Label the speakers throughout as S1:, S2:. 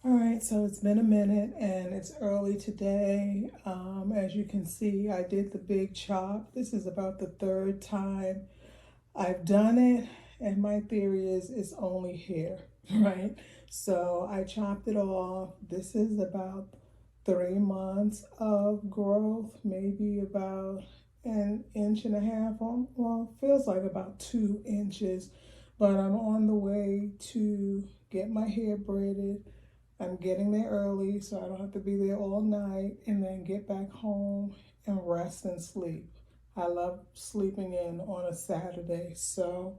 S1: All right, so it's been a minute and it's early today. As you can see, I did the big chop. This is about the third time I've done it, and my theory is it's only hair, right? So I chopped it off. This is about 3 months of growth, maybe about an inch and a half on, well, feels like about 2 inches, but I'm on the way to get my hair braided. I'm getting there early so I don't have to be there all night and then get back home and rest and sleep. I love sleeping in on a Saturday, so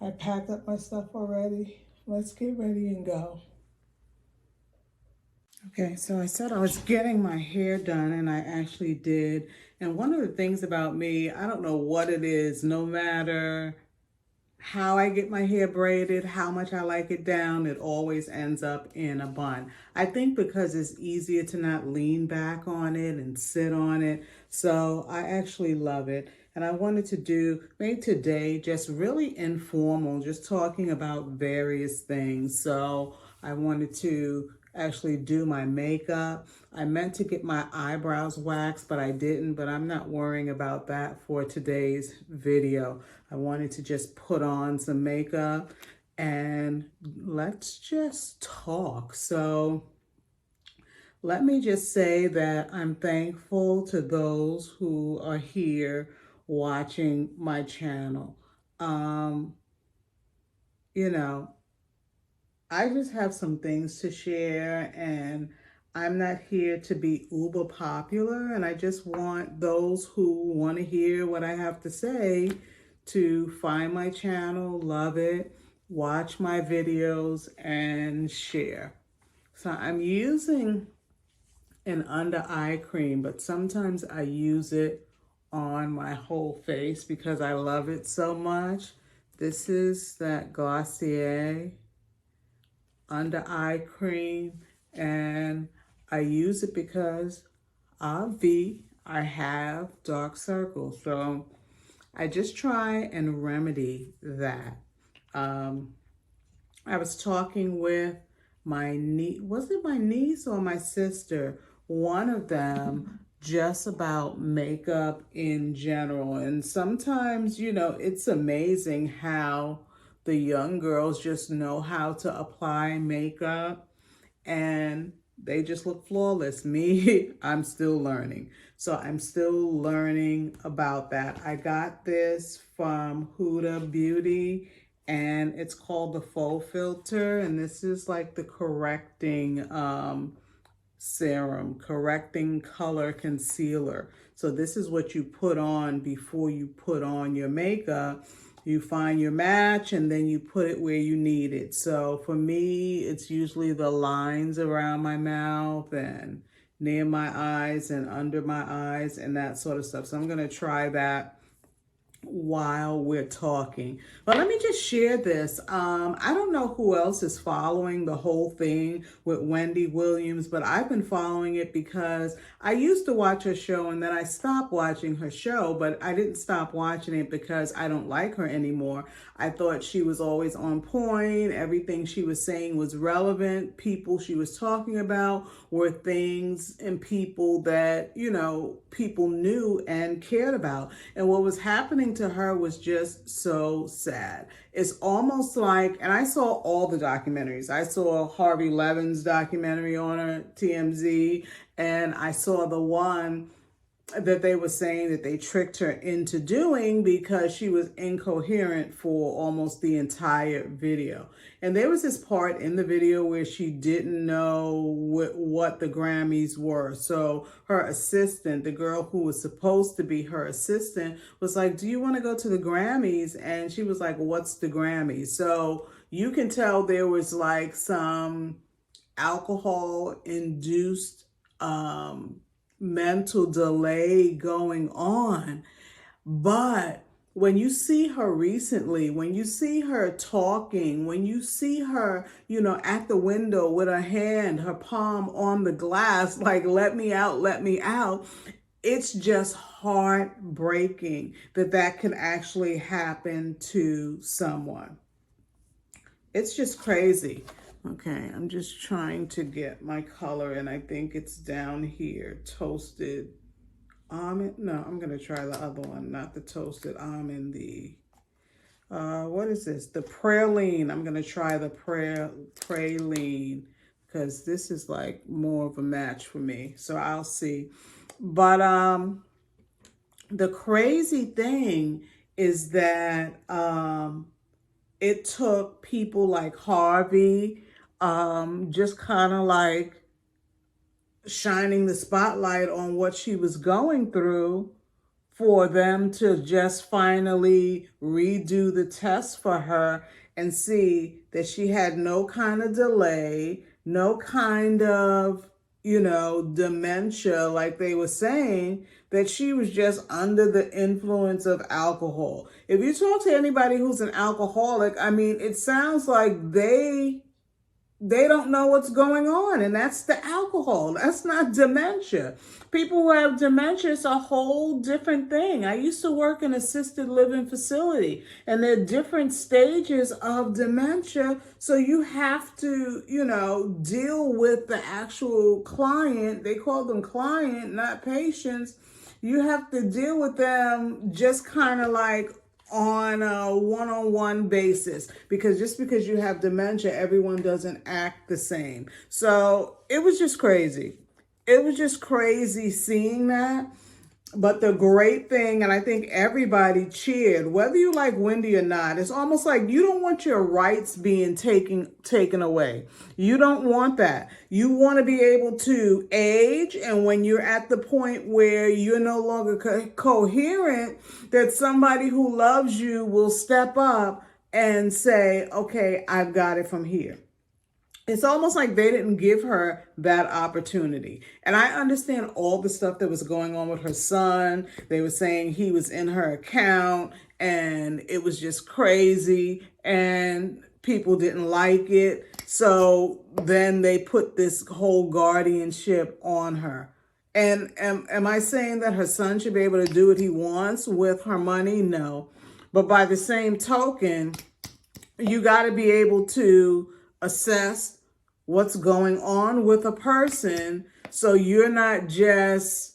S1: I packed up my stuff already. Let's get ready and go. Okay, so I said I was getting my hair done, and I actually did. And one of the things about me, I don't know what it is, no matter how I get my hair braided, how much I like it down, it always ends up in a bun. I think because it's easier to not lean back on it and sit on it. So I actually love it. And I wanted to do, maybe today, just really informal, just talking about various things. So I wanted to actually do my makeup. I meant to get my eyebrows waxed, but I didn't, but I'm not worrying about that for today's video. I wanted to just put on some makeup and let's just talk. So let me just say that I'm thankful to those who are here watching my channel. Um, you know, I just have some things to share, and I'm not here to be uber popular, and I just want those who want to hear what I have to say to find my channel, love it, watch my videos, and share. So I'm using an under eye cream, but sometimes I use it on my whole face because I love it so much. This is that Glossier under eye cream, and I use it because I have dark circles. So I just try and remedy that. I was talking with my niece, was it my niece or my sister? One of them, just about makeup in general. And sometimes, it's amazing how the young girls just know how to apply makeup and they just look flawless. Me, I'm still learning. So I'm still learning about that. I got this from Huda Beauty, and it's called the Faux Filter. And this is like the correcting serum, correcting color concealer. So this is what you put on before you put on your makeup. You find your match and then you put it where you need it. So for me, it's usually the lines around my mouth and near my eyes and under my eyes and that sort of stuff. So I'm going to try that while we're talking. But let me just share this. I don't know who else is following the whole thing with Wendy Williams, but I've been following it because I used to watch her show and then I stopped watching her show, but I didn't stop watching it because I don't like her anymore. I thought she was always on point. Everything she was saying was relevant. People she was talking about were things and people that, people knew and cared about. And what was happening to her was just so sad. It's almost like, and I saw all the documentaries. I saw Harvey Levin's documentary on her, TMZ, and I saw the one that they were saying that they tricked her into doing because she was incoherent for almost the entire video. And there was this part in the video where she didn't know what the Grammys were. So her assistant, the girl who was supposed to be her assistant, was like, "Do you want to go to the Grammys?" And she was like, "What's the Grammys?" So you can tell there was like some alcohol-induced mental delay going on. But when you see her recently, when you see her talking, when you see her, at the window with her hand, her palm on the glass, like, "Let me out, let me out," it's just heartbreaking that that can actually happen to someone. It's just crazy. Okay, I'm just trying to get my color, and I think it's down here, toasted almond. No, I'm gonna try the other one, not the toasted almond, the what is this? The praline. I'm gonna try the praline because this is like more of a match for me. So I'll see. But the crazy thing is that it took people like Harvey just kind of like shining the spotlight on what she was going through for them to just finally redo the test for her and see that she had no kind of delay, no kind of, dementia, like they were saying, that she was just under the influence of alcohol. If you talk to anybody who's an alcoholic, I mean, it sounds like they don't know what's going on, and that's the alcohol. That's not dementia. People who have dementia, it's a whole different thing. I used to work in assisted living facility, and there are different stages of dementia, so you have to, deal with the actual client. They call them client, not patients. You have to deal with them just kind of like on a one-on-one basis, because just because you have dementia, everyone doesn't act the same. So it was just crazy. It was just crazy seeing that. But the great thing, and I think everybody cheered, whether you like Wendy or not, it's almost like you don't want your rights being taken away. You don't want that. You want to be able to age, and when you're at the point where you're no longer coherent, that somebody who loves you will step up and say, okay, I've got it from here. It's almost like they didn't give her that opportunity. And I understand all the stuff that was going on with her son. They were saying he was in her account and it was just crazy and people didn't like it. So then they put this whole guardianship on her. And am I saying that her son should be able to do what he wants with her money? No. But by the same token, you got to be able to assess what's going on with a person, so you're not just,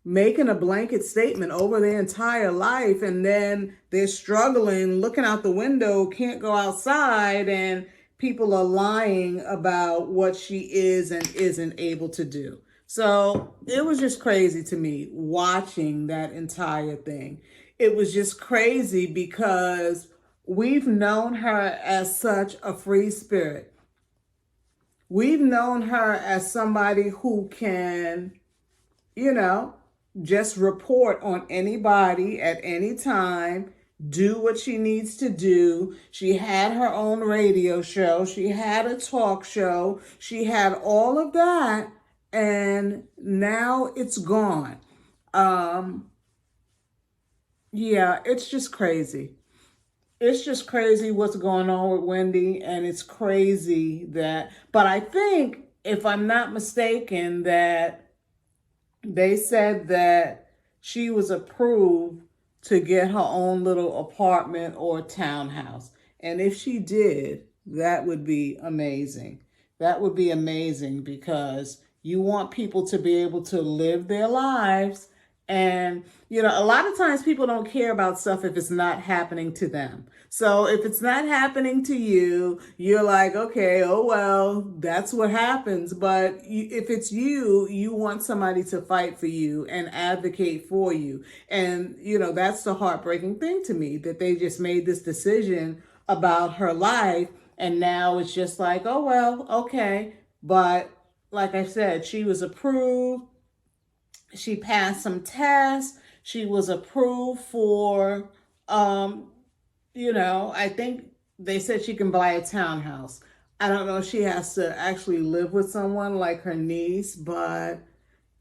S1: making a blanket statement over their entire life, and then they're struggling, looking out the window, can't go outside, and people are lying about what she is and isn't able to do. So it was just crazy to me watching that entire thing. It was just crazy because we've known her as such a free spirit. We've known her as somebody who can, just report on anybody at any time, do what she needs to do. She had her own radio show. She had a talk show. She had all of that, and now it's gone. Yeah, it's just crazy. It's just crazy what's going on with Wendy, and it's crazy that, but I think, if I'm not mistaken, that they said that she was approved to get her own little apartment or townhouse. And if she did, that would be amazing. That would be amazing, because you want people to be able to live their lives. And, a lot of times people don't care about stuff if it's not happening to them. So if it's not happening to you, you're like, okay, oh, well, that's what happens. But if it's you, you want somebody to fight for you and advocate for you. And, that's the heartbreaking thing to me, that they just made this decision about her life. And now it's just like, oh, well, okay. But like I said, she was approved. She passed some tests. She was approved for, I think they said she can buy a townhouse. I don't know if she has to actually live with someone like her niece, but,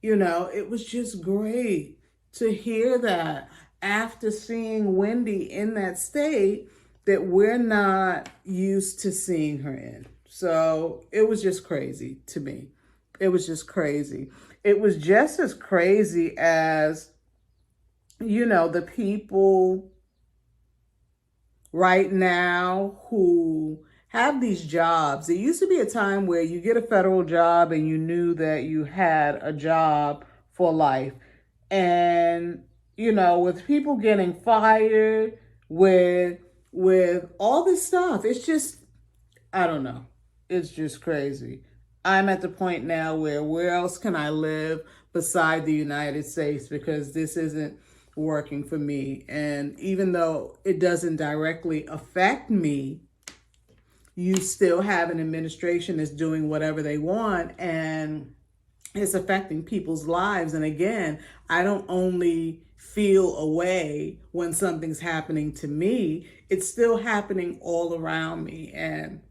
S1: it was just great to hear that after seeing Wendy in that state that we're not used to seeing her in. So it was just crazy to me. It was just crazy. It was just as crazy as, the people right now who have these jobs. There used to be a time where you get a federal job and you knew that you had a job for life. And, you know, with people getting fired, with all this stuff, it's just, I don't know. It's just crazy. I'm at the point now where else can I live beside the United States, because this isn't working for me. And even though it doesn't directly affect me, you still have an administration that's doing whatever they want, and it's affecting people's lives. And again, I don't only feel a way when something's happening to me, it's still happening all around me. And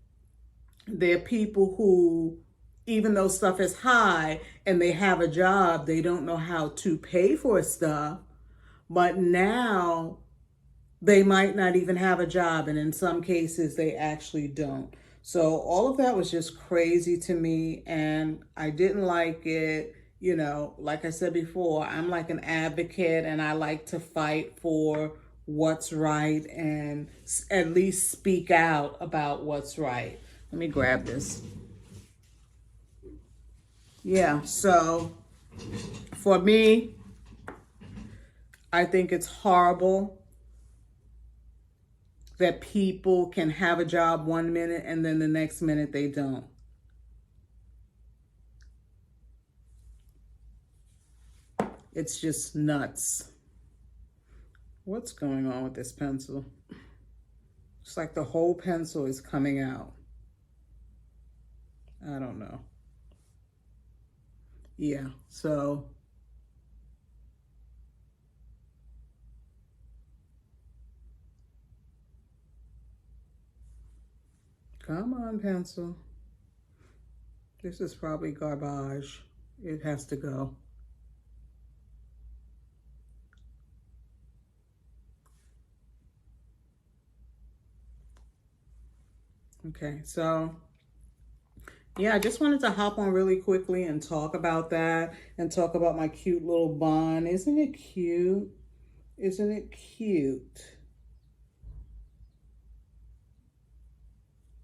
S1: there are people who, even though stuff is high and they have a job, they don't know how to pay for stuff. But now they might not even have a job, and in some cases they actually don't. So all of that was just crazy to me, and I didn't like it. You know, like I said before, I'm like an advocate, and I like to fight for what's right and at least speak out about what's right. Let me grab this. Yeah, so for me, I think it's horrible that people can have a job one minute and then the next minute they don't. It's just nuts. What's going on with this pencil? It's like the whole pencil is coming out. I don't know. Yeah, so come on, pencil. This is probably garbage. It has to go. Okay, so yeah, I just wanted to hop on really quickly and talk about that and talk about my cute little bun. Isn't it cute? Isn't it cute?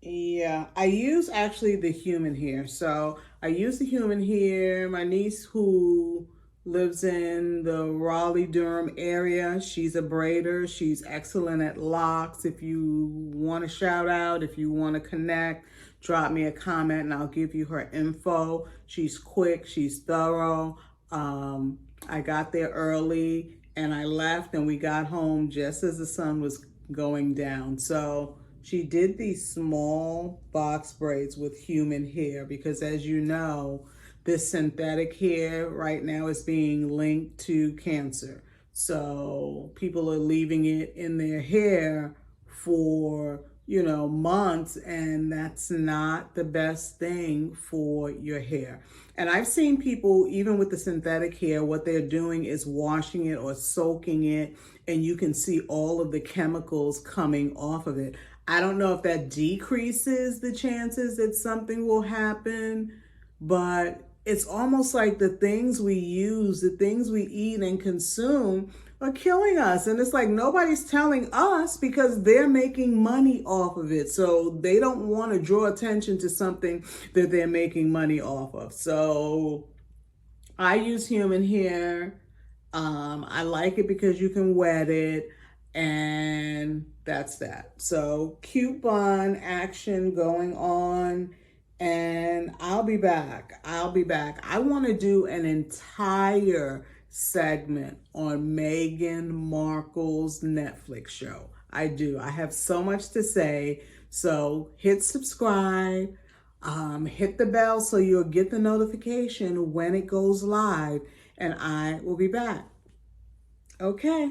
S1: Yeah, I use actually the human hair. So I use the human hair. My niece, who lives in the Raleigh-Durham area, she's a braider. She's excellent at locks. If you want to shout out, if you want to connect, drop me a comment and I'll give you her info. She's quick, she's thorough. I got there early and I left, and we got home just as the sun was going down. So she did these small box braids with human hair because, as you know, this synthetic hair right now is being linked to cancer. So people are leaving it in their hair for, you know, months, and that's not the best thing for your hair. And I've seen people, even with the synthetic hair, what they're doing is washing it or soaking it, and you can see all of the chemicals coming off of it. I don't know if that decreases the chances that something will happen, but it's almost like the things we use, the things we eat and consume are killing us. And it's like nobody's telling us because they're making money off of it. So they don't want to draw attention to something that they're making money off of. So I use human hair. I like it because you can wet it, and that's that. So cute bun action going on, and I'll be back. I want to do an entire segment on Meghan Markle's Netflix show. I do. I have so much to say. So hit subscribe. Hit the bell so you'll get the notification when it goes live, and I will be back. Okay.